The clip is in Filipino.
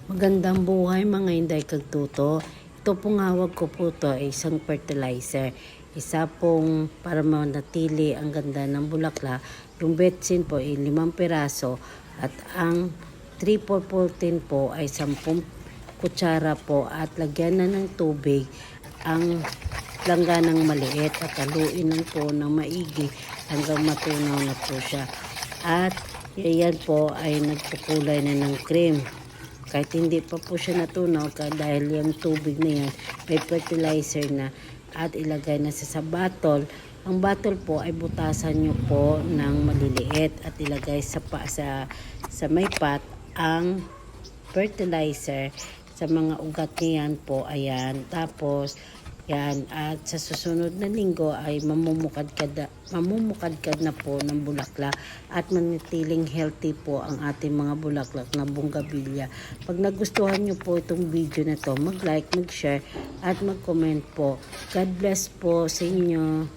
Magandang buhay mga Inday Kagtuto. Ito pong hawag ko po to ay isang fertilizer. Isa pong para manatili ang ganda ng bulaklak. Yung betsin po ay 5 piraso at ang 3,4,14 po ay 10 kutsara po at lagyan na ng tubig ang langganang maliit at haluin lang po ng maigi hanggang matunaw na po siya. At yan po ay nagkukulay na ng cream. Kahit hindi pa po siya natunaw dahil yung tubig na yan may fertilizer na at ilagay na sa bottle. Ang bottle po ay butasan nyo po ng maliliit at ilagay sa may pot ang fertilizer sa mga ugat niyan po. Ayan. Tapos yan, at sa susunod na linggo ay mamumukadkad na po ng bulaklak at manatiling healthy po ang ating mga bulaklak na bougainvillea. Pag nagustuhan nyo po itong video na to, mag-like, mag-share at mag-comment po. God bless po sa inyo.